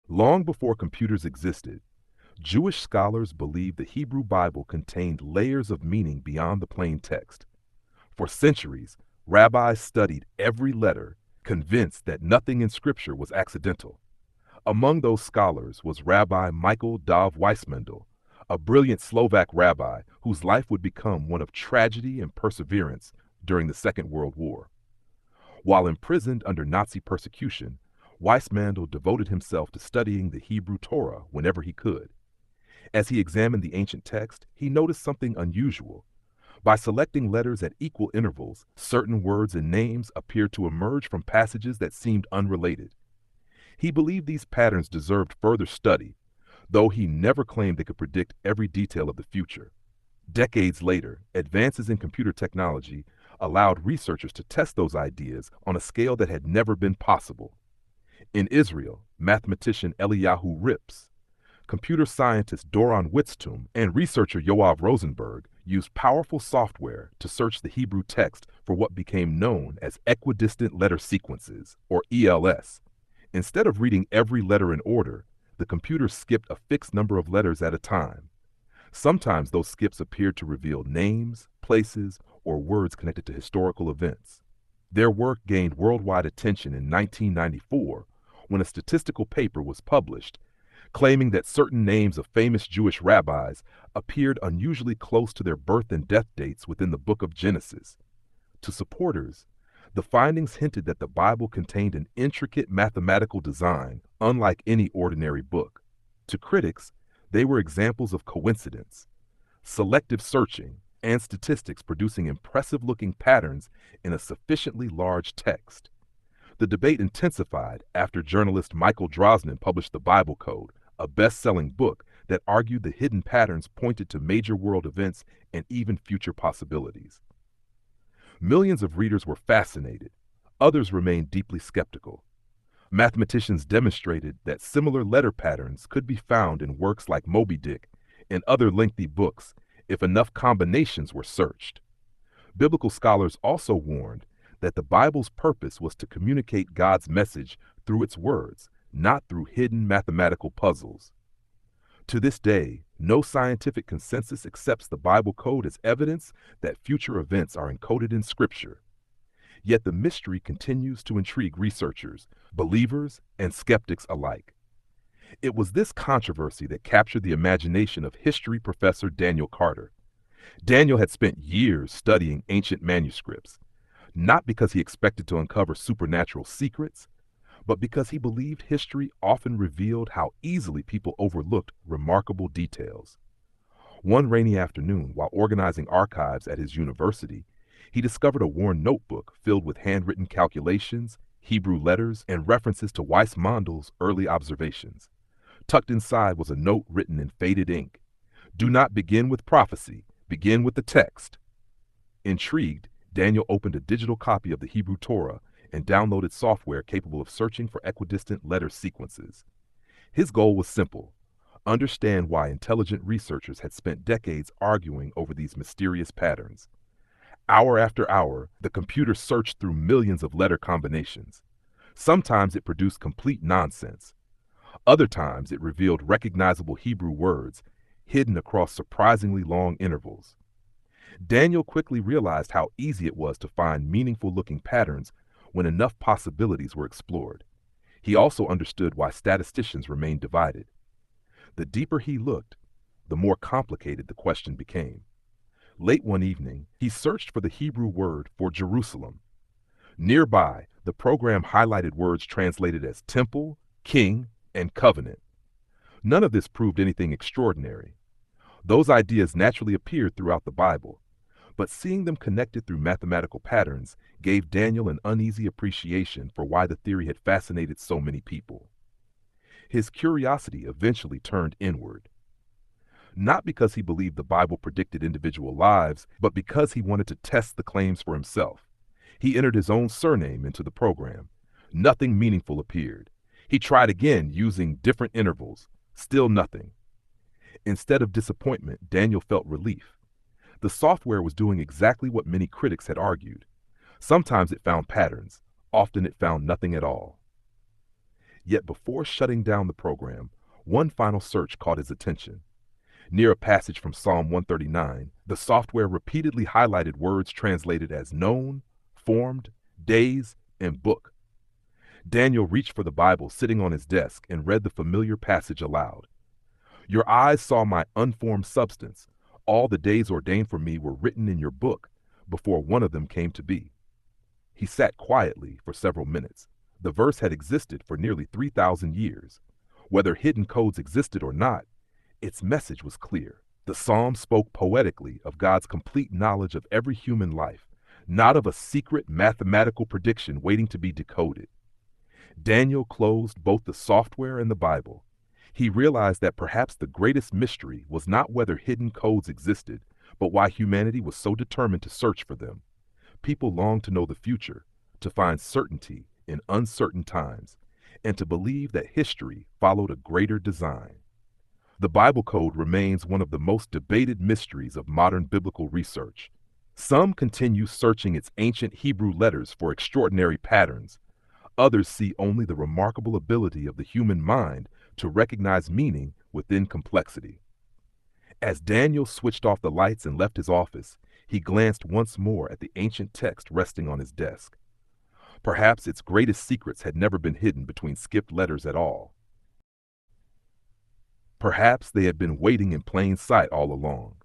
Long before computers existed, Jewish scholars believed the Hebrew Bible contained layers of meaning beyond the plain text. For centuries, rabbis studied every letter, convinced that nothing in Scripture was accidental. Among those scholars was Rabbi Michael Dov Weissmandl, a brilliant Slovak rabbi whose life would become one of tragedy and perseverance during the Second World War. While imprisoned under Nazi persecution, Weissmandl devoted himself to studying the Hebrew Torah whenever he could. As he examined the ancient text, he noticed something unusual. By selecting letters at equal intervals, certain words and names appeared to emerge from passages that seemed unrelated. He believed these patterns deserved further study, though he never claimed they could predict every detail of the future. Decades later, advances in computer technology allowed researchers to test those ideas on a scale that had never been possible. In Israel, mathematician Eliyahu Rips, computer scientist Doron Witztum, and researcher Yoav Rosenberg used powerful software to search the Hebrew text for what became known as Equidistant Letter Sequences, or ELS. Instead of reading every letter in order, the computer skipped a fixed number of letters at a time. Sometimes those skips appeared to reveal names, places, or words connected to historical events. Their work gained worldwide attention in 1994 when a statistical paper was published claiming that certain names of famous Jewish rabbis appeared unusually close to their birth and death dates within the book of Genesis. To supporters, the findings hinted that the Bible contained an intricate mathematical design unlike any ordinary book. To critics, they were examples of coincidence, selective searching, and statistics producing impressive-looking patterns in a sufficiently large text. The debate intensified after journalist Michael Drosnin published The Bible Code, a best-selling book that argued the hidden patterns pointed to major world events and even future possibilities. Millions of readers were fascinated. Others remained deeply skeptical. Mathematicians demonstrated that similar letter patterns could be found in works like Moby Dick and other lengthy books if enough combinations were searched. Biblical scholars also warned that the Bible's purpose was to communicate God's message through its words, not through hidden mathematical puzzles. To this day, no scientific consensus accepts the Bible code as evidence that future events are encoded in Scripture. Yet the mystery continues to intrigue researchers, believers, and skeptics alike. It was this controversy that captured the imagination of history professor Daniel Carter. Daniel had spent years studying ancient manuscripts, not because he expected to uncover supernatural secrets, but because he believed history often revealed how easily people overlooked remarkable details. One rainy afternoon, while organizing archives at his university, he discovered a worn notebook filled with handwritten calculations, Hebrew letters, and references to Weissmandl's early observations. Tucked inside was a note written in faded ink. "Do not begin with prophecy, begin with the text." Intrigued, Daniel opened a digital copy of the Hebrew Torah and downloaded software capable of searching for equidistant letter sequences. His goal was simple: understand why intelligent researchers had spent decades arguing over these mysterious patterns. Hour after hour, the computer searched through millions of letter combinations. Sometimes it produced complete nonsense. Other times it revealed recognizable Hebrew words hidden across surprisingly long intervals. Daniel quickly realized how easy it was to find meaningful-looking patterns when enough possibilities were explored. He also understood why statisticians remained divided. The deeper he looked, the more complicated the question became. Late one evening, he searched for the Hebrew word for Jerusalem. Nearby, the program highlighted words translated as temple, king, and covenant. None of this proved anything extraordinary. Those ideas naturally appeared throughout the Bible, but seeing them connected through mathematical patterns gave Daniel an uneasy appreciation for why the theory had fascinated so many people. His curiosity eventually turned inward. Not because he believed the Bible predicted individual lives, but because he wanted to test the claims for himself. He entered his own surname into the program. Nothing meaningful appeared. He tried again using different intervals. Still nothing. Instead of disappointment, Daniel felt relief. The software was doing exactly what many critics had argued. Sometimes it found patterns. Often it found nothing at all. Yet before shutting down the program, one final search caught his attention. Near a passage from Psalm 139, the software repeatedly highlighted words translated as known, formed, days, and book. Daniel reached for the Bible sitting on his desk and read the familiar passage aloud. Your eyes saw my unformed substance. All the days ordained for me were written in your book before one of them came to be. He sat quietly for several minutes. The verse had existed for nearly 3,000 years. Whether hidden codes existed or not, its message was clear. The psalm spoke poetically of God's complete knowledge of every human life, not of a secret mathematical prediction waiting to be decoded. Daniel closed both the software and the Bible. He realized that perhaps the greatest mystery was not whether hidden codes existed, but why humanity was so determined to search for them. People long to know the future, to find certainty in uncertain times, and to believe that history followed a greater design. The Bible code remains one of the most debated mysteries of modern biblical research. Some continue searching its ancient Hebrew letters for extraordinary patterns. Others see only the remarkable ability of the human mind to recognize meaning within complexity. As Daniel switched off the lights and left his office, he glanced once more at the ancient text resting on his desk. Perhaps its greatest secrets had never been hidden between skipped letters at all. Perhaps they had been waiting in plain sight all along.